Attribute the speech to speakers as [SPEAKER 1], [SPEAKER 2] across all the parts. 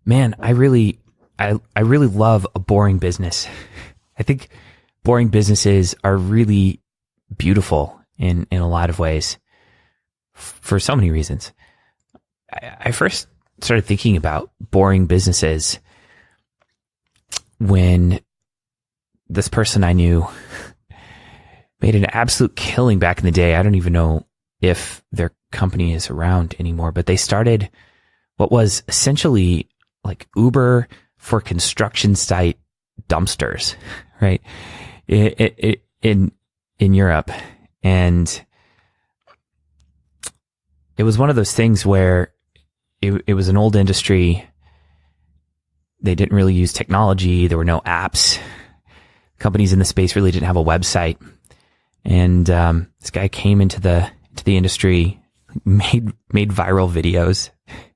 [SPEAKER 1] man, I really love a boring business. I think boring businesses are really beautiful in a lot of ways for so many reasons. I first started thinking about boring businesses when this person I knew made an absolute killing back in the day. I don't even know if their company is around anymore, but they started what was essentially like Uber for construction site dumpsters, right? In Europe. And it was one of those things where it was an old industry. They didn't really use technology. There were no apps. Companies in the space really didn't have a website. And this guy came into the industry, made viral videos,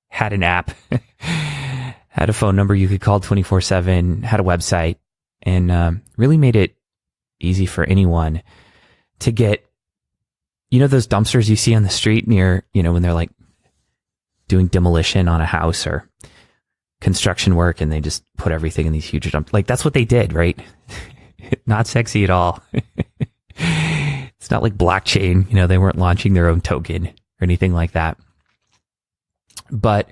[SPEAKER 1] had an app, had a phone number you could call 24/7, had a website, and really made it easy for anyone to get, those dumpsters you see on the street near, when they're like doing demolition on a house or construction work, and they just put everything in these huge dumps. Like, that's what they did, right? Not sexy at all. It's not like blockchain, they weren't launching their own token or anything like that. But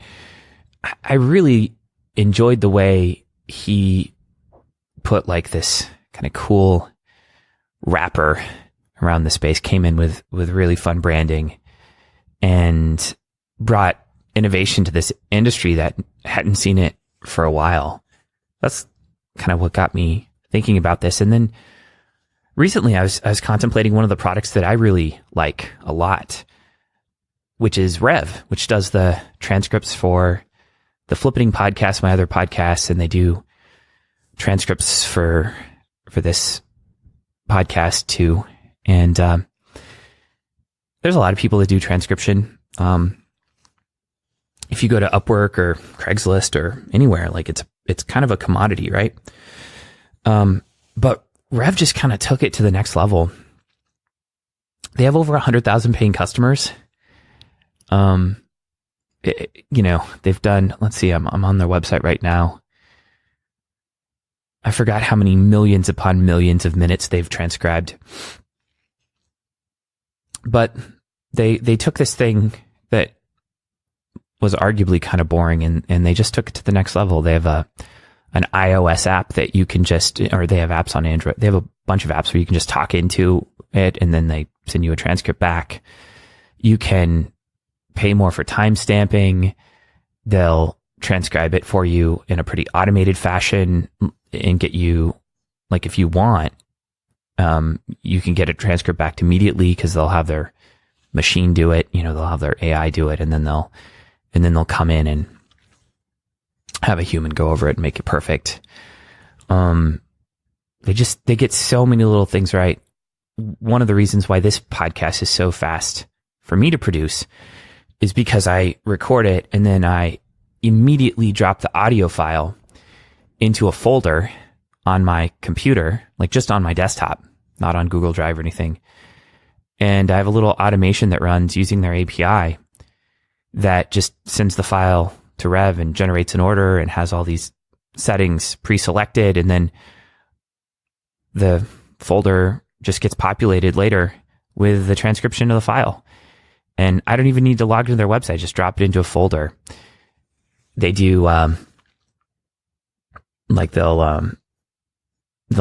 [SPEAKER 1] I really enjoyed the way he put like this kind of cool wrapper around the space, came in with really fun branding, and brought innovation to this industry that hadn't seen it for a while. That's kind of what got me thinking about this. And then recently I was contemplating one of the products that I really like a lot, which is Rev, which does the transcripts for the Flippening podcast, my other podcasts, and they do transcripts for this podcast too. And there's a lot of people that do transcription. If you go to UpWork or Craigslist or anywhere, like it's kind of a commodity, right? But Rev just kind of took it to the next level. They have over 100,000 paying customers. They've done, let's see, I'm on their website right now. I forgot how many millions upon millions of minutes they've transcribed. But they took this thing that was arguably kind of boring, and they just took it to the next level. They have an iOS app that you can or they have apps on Android. They have a bunch of apps where you can just talk into it, and then they send you a transcript back. You can pay more for timestamping. They'll transcribe it for you in a pretty automated fashion and get you, like, if you want, you can get a transcript back immediately because they'll have their machine do it. They'll have their AI do it, and then they'll come in and have a human go over it and make it perfect. They get so many little things right. One of the reasons why this podcast is so fast for me to produce is because I record it and then I immediately drop the audio file into a folder on my computer, like just on my desktop, not on Google Drive or anything. And I have a little automation that runs using their API that just sends the file to Rev and generates an order and has all these settings pre-selected. And then the folder just gets populated later with the transcription of the file. And I don't even need to log into their website. Just drop it into a folder. They do, they'll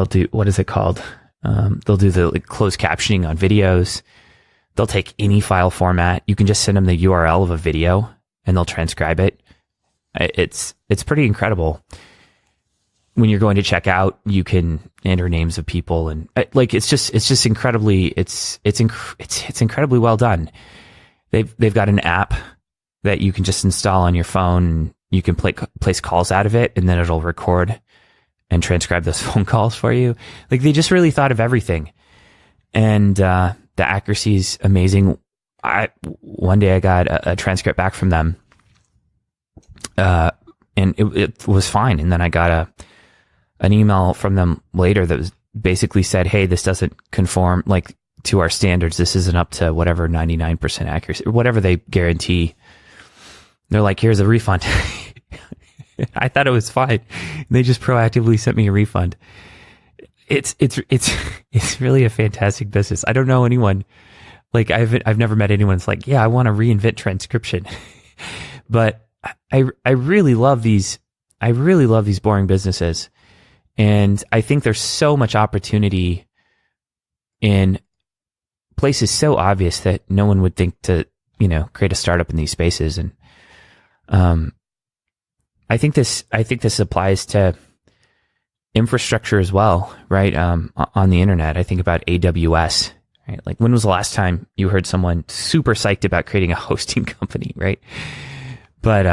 [SPEAKER 1] do, what is it called? They'll do the closed captioning on videos. They'll take any file format. You can just send them the URL of a video and they'll transcribe it. It's pretty incredible. When you're going to check out, you can enter names of people, and it's just incredibly, it's incredibly well done. They've got an app that you can just install on your phone, and you can place calls out of it, and then it'll record and transcribe those phone calls for you. Like, they just really thought of everything. And the accuracy is amazing. One day I got a transcript back from them, and it was fine. And then I got an email from them later that was basically said, hey, this doesn't conform to our standards. This isn't up to whatever 99% accuracy or whatever they guarantee. They're like, here's a refund. I thought it was fine. They just proactively sent me a refund. It's really a fantastic business. I don't know anyone, like I've never met anyone that's like, yeah, I want to reinvent transcription. But I really love these. I really love these boring businesses. And I think there's so much opportunity in places so obvious that no one would think to, create a startup in these spaces. And I think this applies to infrastructure as well, right? On the internet, I think about AWS, right? Like, when was the last time you heard someone super psyched about creating a hosting company, right? But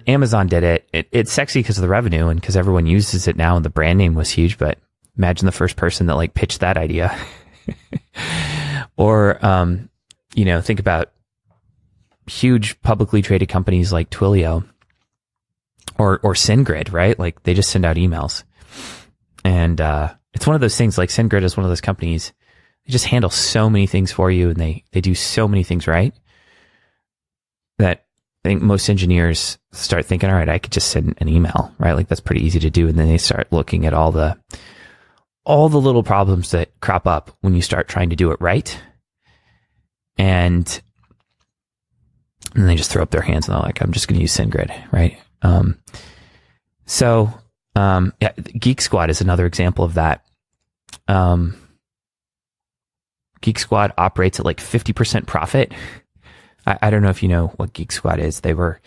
[SPEAKER 1] Amazon did it. It's sexy because of the revenue and because everyone uses it now, and the brand name was huge. But imagine the first person that like pitched that idea. Or think about huge publicly traded companies like Twilio or SendGrid, right? Like, they just send out emails. And it's one of those things, like SendGrid is one of those companies. They just handle so many things for you, and they do so many things right that I think most engineers start thinking, all right, I could just send an email, right? Like, that's pretty easy to do. And then they start looking at all the little problems that crop up when you start trying to do it right. And they just throw up their hands and they're like, I'm just going to use SendGrid, right? Geek Squad is another example of that. Geek Squad operates at like 50% profit. I don't know if you know what Geek Squad is. They were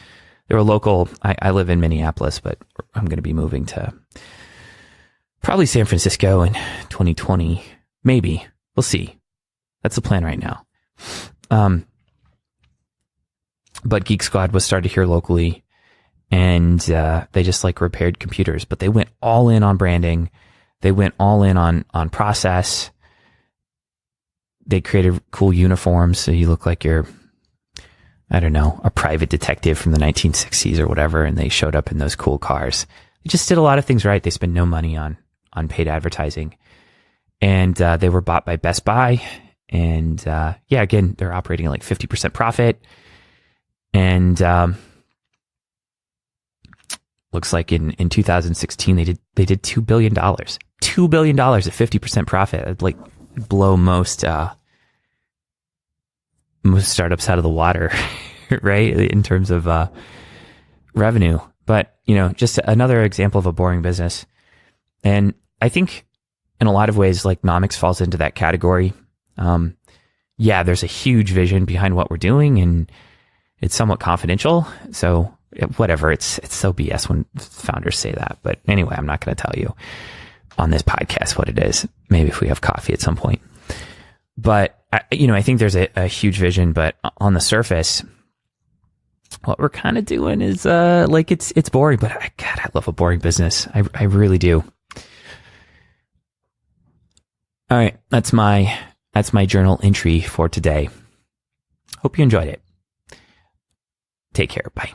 [SPEAKER 1] local. I live in Minneapolis, but I'm going to be moving to probably San Francisco in 2020. Maybe. We'll see. That's the plan right now. But Geek Squad was started here locally, and they just like repaired computers, but they went all in on branding. They went all in on process. They created cool uniforms, so you look like you're, I don't know, a private detective from the 1960s or whatever, and they showed up in those cool cars. They just did a lot of things right. They spent no money on paid advertising. And they were bought by Best Buy. And again, they're operating at like 50% profit. And looks like in 2016, they did $2 billion. $2 billion at 50% profit. It'd like blow most startups out of the water, right? In terms of revenue. But, just another example of a boring business. And I think in a lot of ways, like, Nomics falls into that category. There's a huge vision behind what we're doing, and it's somewhat confidential. So whatever, it's so BS when founders say that. But anyway, I'm not going to tell you on this podcast what it is. Maybe if we have coffee at some point. But I think there's a huge vision, but on the surface, what we're kind of doing is it's boring. But I love a boring business. I really do. All right, that's my journal entry for today. Hope you enjoyed it. Take care. Bye.